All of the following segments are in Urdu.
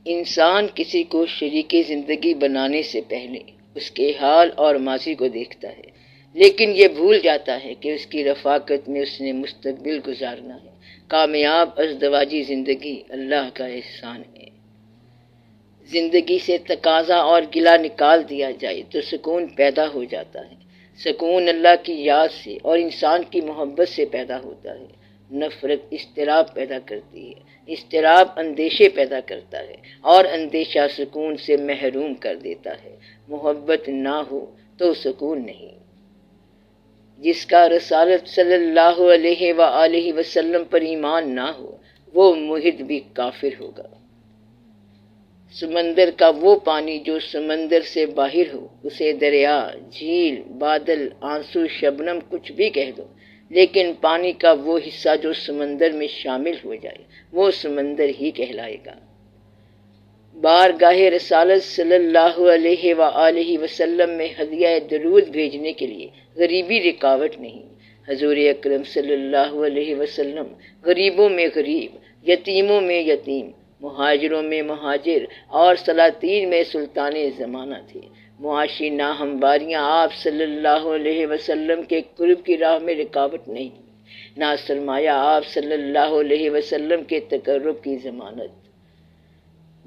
انسان کسی کو شریک زندگی بنانے سے پہلے اس کے حال اور ماضی کو دیکھتا ہے، لیکن یہ بھول جاتا ہے کہ اس کی رفاقت میں اس نے مستقبل گزارنا ہے۔ کامیاب ازدواجی زندگی اللہ کا احسان ہے۔ زندگی سے تقاضا اور گلہ نکال دیا جائے تو سکون پیدا ہو جاتا ہے۔ سکون اللہ کی یاد سے اور انسان کی محبت سے پیدا ہوتا ہے۔ نفرت اضطراب پیدا کرتی ہے، اضطراب اندیشے پیدا کرتا ہے اور اندیشہ سکون سے محروم کر دیتا ہے۔ محبت نہ ہو تو سکون نہیں۔ جس کا رسالت صلی اللہ علیہ وآلہ وسلم پر ایمان نہ ہو وہ ملحد بھی کافر ہوگا۔ سمندر کا وہ پانی جو سمندر سے باہر ہو، اسے دریا، جھیل، بادل، آنسو، شبنم کچھ بھی کہہ دو، لیکن پانی کا وہ حصہ جو سمندر میں شامل ہو جائے وہ سمندر ہی کہلائے گا۔ بارگاہ رسالت صلی اللہ علیہ وآلہ وسلم میں ہدیہ درود بھیجنے کے لیے غریبی رکاوٹ نہیں۔ حضور اکرم صلی اللہ علیہ وسلم غریبوں میں غریب، یتیموں میں یتیم، مہاجروں میں مہاجر اور سلاطین میں سلطان زمانہ تھے۔ معاشی ناہمواریاں آپ صلی اللہ علیہ وسلم کے قرب کی راہ میں رکاوٹ نہیں، نہ سرمایہ آپ صلی اللہ علیہ وسلم کے تقرب کی ضمانت۔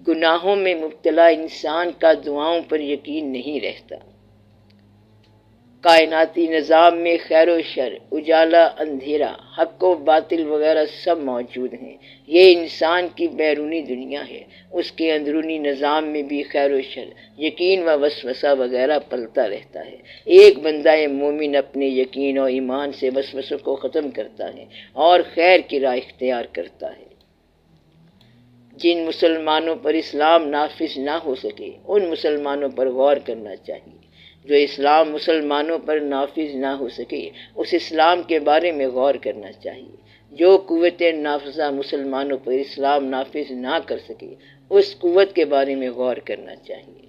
گناہوں میں مبتلا انسان کا دعاؤں پر یقین نہیں رہتا۔ کائناتی نظام میں خیر و شر، اجالا اندھیرا، حق و باطل وغیرہ سب موجود ہیں۔ یہ انسان کی بیرونی دنیا ہے۔ اس کے اندرونی نظام میں بھی خیر و شر، یقین و وسوسہ وغیرہ پلتا رہتا ہے۔ ایک بندہ مومن اپنے یقین و ایمان سے وسوسوں کو ختم کرتا ہے اور خیر کی راہ اختیار کرتا ہے۔ جن مسلمانوں پر اسلام نافذ نہ ہو سکے ان مسلمانوں پر غور کرنا چاہیے۔ جو اسلام مسلمانوں پر نافذ نہ ہو سکے اس اسلام کے بارے میں غور کرنا چاہیے۔ جو قوت نافذہ مسلمانوں پر اسلام نافذ نہ کر سکے اس قوت کے بارے میں غور کرنا چاہیے۔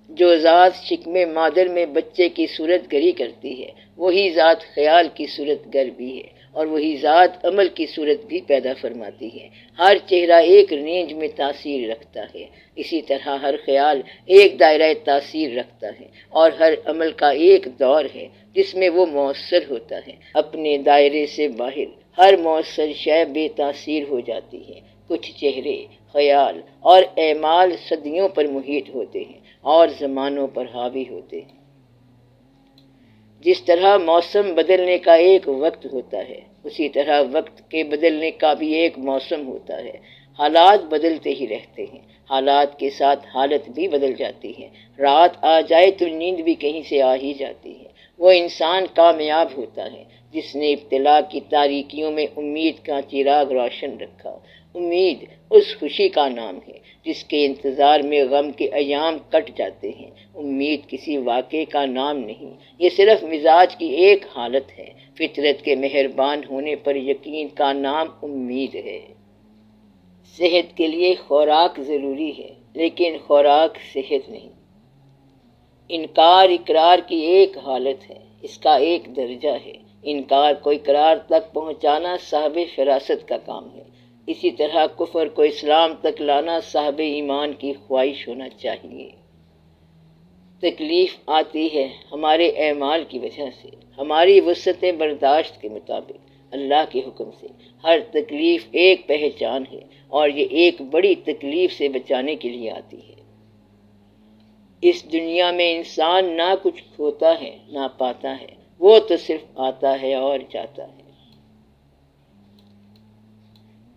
جو ذات شکم مادر میں بچے کی صورت گری کرتی ہے وہی ذات خیال کی صورت گر بھی ہے، اور وہی ذات عمل کی صورت بھی پیدا فرماتی ہے۔ ہر چہرہ ایک رینج میں تاثیر رکھتا ہے، اسی طرح ہر خیال ایک دائرہ تاثیر رکھتا ہے، اور ہر عمل کا ایک دور ہے جس میں وہ مؤثر ہوتا ہے۔ اپنے دائرے سے باہر ہر مؤثر شے بے تاثیر ہو جاتی ہے۔ کچھ چہرے، خیال اور اعمال صدیوں پر محیط ہوتے ہیں اور زمانوں پر حاوی ہوتے ہیں۔ جس طرح موسم بدلنے کا ایک وقت ہوتا ہے اسی طرح وقت کے بدلنے کا بھی ایک موسم ہوتا ہے۔ حالات بدلتے ہی رہتے ہیں، حالات کے ساتھ حالت بھی بدل جاتی ہے۔ رات آ جائے تو نیند بھی کہیں سے آ ہی جاتی ہے۔ وہ انسان کامیاب ہوتا ہے جس نے ابتلا کی تاریکیوں میں امید کا چراغ روشن رکھا۔ امید اس خوشی کا نام ہے جس کے انتظار میں غم کے ایام کٹ جاتے ہیں۔ امید کسی واقعے کا نام نہیں، یہ صرف مزاج کی ایک حالت ہے۔ فطرت کے مہربان ہونے پر یقین کا نام امید ہے۔ صحت کے لیے خوراک ضروری ہے لیکن خوراک صحت نہیں۔ انکار اقرار کی ایک حالت ہے، اس کا ایک درجہ ہے۔ انکار کو اقرار تک پہنچانا صاحب فراست کا کام ہے، اسی طرح کفر کو اسلام تک لانا صاحب ایمان کی خواہش ہونا چاہیے۔ تکلیف آتی ہے ہمارے اعمال کی وجہ سے، ہماری وسعت برداشت کے مطابق، اللہ کے حکم سے۔ ہر تکلیف ایک پہچان ہے اور یہ ایک بڑی تکلیف سے بچانے کے لیے آتی ہے۔ اس دنیا میں انسان نہ کچھ کھوتا ہے نہ پاتا ہے، وہ تو صرف آتا ہے اور جاتا ہے۔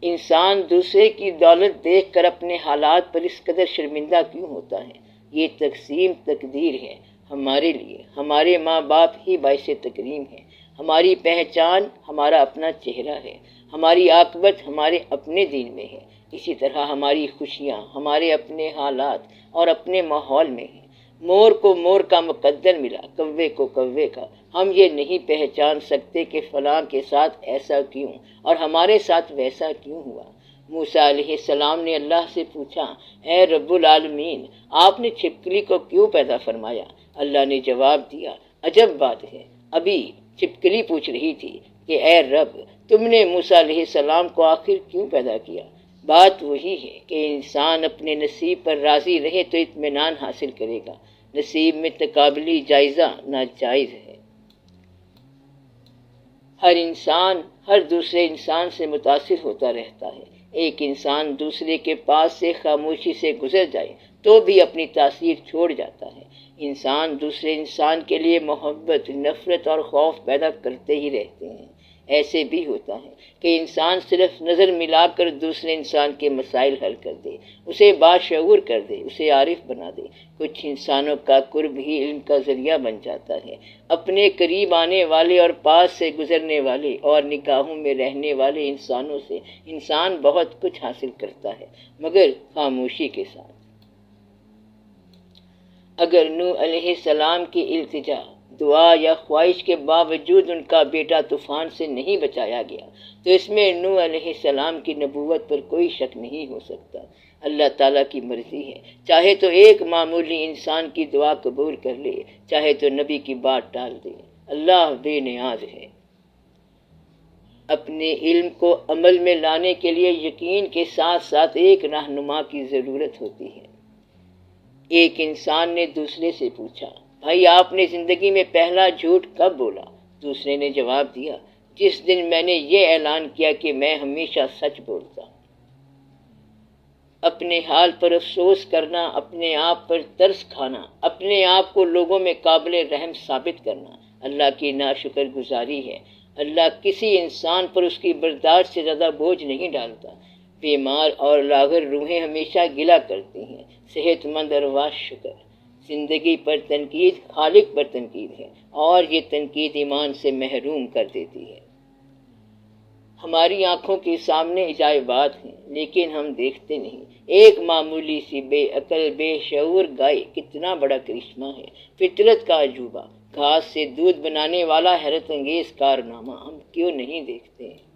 انسان دوسرے کی دولت دیکھ کر اپنے حالات پر اس قدر شرمندہ کیوں ہوتا ہے؟ یہ تقسیم تقدیر ہے ہمارے لیے۔ ہمارے ماں باپ ہی باعث تکریم ہے۔ ہماری پہچان ہمارا اپنا چہرہ ہے۔ ہماری عاقبت ہمارے اپنے دین میں ہے۔ اسی طرح ہماری خوشیاں ہمارے اپنے حالات اور اپنے ماحول میں ہیں۔ مور کو مور کا مقدر ملا، کوے کو کوے کا۔ ہم یہ نہیں پہچان سکتے کہ فلاں کے ساتھ ایسا کیوں اور ہمارے ساتھ ویسا کیوں ہوا۔ موسیٰ علیہ السلام نے اللہ سے پوچھا، اے رب العالمین، آپ نے چھپکلی کو کیوں پیدا فرمایا؟ اللہ نے جواب دیا، عجب بات ہے، ابھی چھپکلی پوچھ رہی تھی کہ اے رب، تم نے موسیٰ علیہ السلام کو آخر کیوں پیدا کیا؟ بات وہی ہے کہ انسان اپنے نصیب پر راضی رہے تو اطمینان حاصل کرے گا۔ نصیب میں تقابلی جائزہ ناجائز ہے۔ ہر انسان ہر دوسرے انسان سے متاثر ہوتا رہتا ہے۔ ایک انسان دوسرے کے پاس سے خاموشی سے گزر جائے تو بھی اپنی تاثیر چھوڑ جاتا ہے۔ انسان دوسرے انسان کے لیے محبت، نفرت اور خوف پیدا کرتے ہی رہتے ہیں۔ ایسے بھی ہوتا ہے کہ انسان صرف نظر ملا کر دوسرے انسان کے مسائل حل کر دے، اسے باشعور کر دے، اسے عارف بنا دے۔ کچھ انسانوں کا قرب ہی علم کا ذریعہ بن جاتا ہے۔ اپنے قریب آنے والے اور پاس سے گزرنے والے اور نگاہوں میں رہنے والے انسانوں سے انسان بہت کچھ حاصل کرتا ہے، مگر خاموشی کے ساتھ۔ اگر نوح علیہ السلام کی التجا، دعا یا خواہش کے باوجود ان کا بیٹا طوفان سے نہیں بچایا گیا تو اس میں نوح علیہ السلام کی نبوت پر کوئی شک نہیں ہو سکتا۔ اللہ تعالیٰ کی مرضی ہے، چاہے تو ایک معمولی انسان کی دعا قبول کر لے، چاہے تو نبی کی بات ٹال دے۔ اللہ بے نیاز ہے۔ اپنے علم کو عمل میں لانے کے لیے یقین کے ساتھ ساتھ ایک رہنما کی ضرورت ہوتی ہے۔ ایک انسان نے دوسرے سے پوچھا، بھائی آپ نے زندگی میں پہلا جھوٹ کب بولا؟ دوسرے نے جواب دیا، جس دن میں نے یہ اعلان کیا کہ میں ہمیشہ سچ بولتا ہوں۔ اپنے حال پر افسوس کرنا، اپنے آپ پر ترس کھانا، اپنے آپ کو لوگوں میں قابل رحم ثابت کرنا اللہ کی ناشکر گزاری ہے۔ اللہ کسی انسان پر اس کی برداشت سے زیادہ بوجھ نہیں ڈالتا۔ بیمار اور لاغر روحیں ہمیشہ گلہ کرتی ہیں، صحت مند ارواح شکر۔ زندگی پر تنقید خالق پر تنقید ہے، اور یہ تنقید ایمان سے محروم کر دیتی ہے۔ ہماری آنکھوں کے سامنے عجائبات ہیں، لیکن ہم دیکھتے نہیں۔ ایک معمولی سی بے عقل بے شعور گائے کتنا بڑا کرشمہ ہے، فطرت کا عجوبہ، گھاس سے دودھ بنانے والا حیرت انگیز کارنامہ ہم کیوں نہیں دیکھتے ہیں؟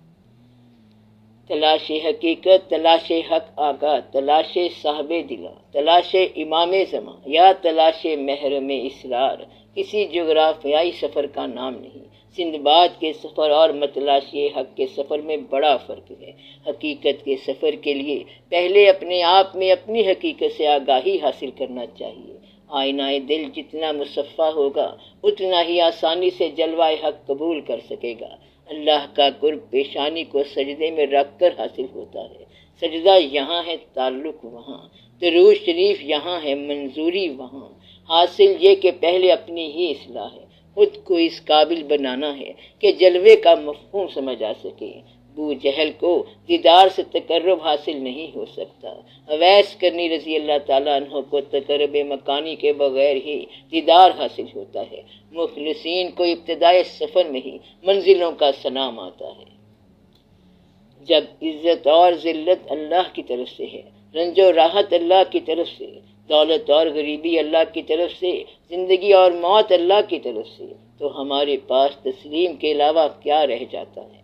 تلاش حقیقت، تلاش حق آگاہ، تلاش صاحب دلا، تلاش امام زمان یا تلاش محرم اسرار کسی جغرافیائی سفر کا نام نہیں۔ سندباد کے سفر اور متلاشی حق کے سفر میں بڑا فرق ہے۔ حقیقت کے سفر کے لیے پہلے اپنے آپ میں اپنی حقیقت سے آگاہی حاصل کرنا چاہیے۔ آئینہ دل جتنا مصفح ہوگا اتنا ہی آسانی سے جلوہ حق قبول کر سکے گا۔ اللہ کا قرب پیشانی کو سجدے میں رکھ کر حاصل ہوتا ہے۔ سجدہ یہاں ہے، تعلق وہاں، درود شریف یہاں ہے، منظوری وہاں۔ حاصل یہ کہ پہلے اپنی ہی اصلاح ہے، خود کو اس قابل بنانا ہے کہ جلوے کا مفہوم سمجھ آ سکے۔ ابو جہل کو دیدار سے تقرب حاصل نہیں ہو سکتا۔ اویس کرنی رضی اللہ تعالیٰ عنہ کو تقرب مکانی کے بغیر ہی دیدار حاصل ہوتا ہے۔ مخلصین کو ابتدائے سفر میں ہی منزلوں کا سلام آتا ہے۔ جب عزت اور ذلت اللہ کی طرف سے ہے، رنج و راحت اللہ کی طرف سے، دولت اور غریبی اللہ کی طرف سے، زندگی اور موت اللہ کی طرف سے، تو ہمارے پاس تسلیم کے علاوہ کیا رہ جاتا ہے؟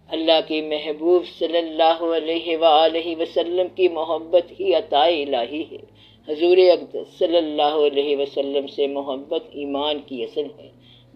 اللہ کے محبوب صلی اللہ علیہ وآلہ وسلم کی محبت ہی عطا الہی ہے۔ حضور اقدس صلی اللہ علیہ وسلم سے محبت ایمان کی اصل ہے۔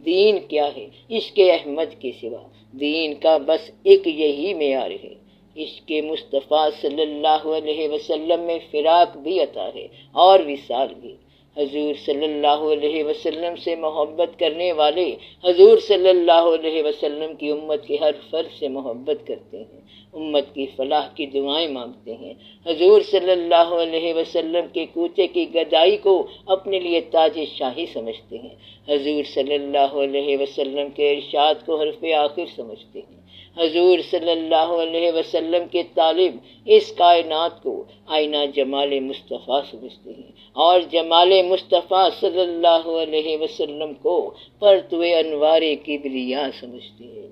دین کیا ہے عشق احمد کے سوا؟ دین کا بس ایک یہی معیار ہے۔ عشق مصطفیٰ صلی اللہ علیہ وسلم میں فراق بھی عطا ہے اور وصال بھی۔ حضور صلی اللہ علیہ وسلم سے محبت کرنے والے حضور صلی اللہ علیہ وسلم کی امت کے ہر فرد سے محبت کرتے ہیں، امت کی فلاح کی دعائیں مانگتے ہیں، حضور صلی اللہ علیہ وسلم کے کوچے کی گدائی کو اپنے لیے تاج شاہی سمجھتے ہیں، حضور صلی اللہ علیہ وسلم کے ارشاد کو حرف آخر سمجھتے ہیں، حضور صلی اللہ علیہ وسلم کے طالب اس کائنات کو آئینہ جمال مصطفیٰ سمجھتے ہیں، اور جمال مصطفیٰ صلی اللہ علیہ وسلم کو پرتو انوار کبریا سمجھتے ہیں۔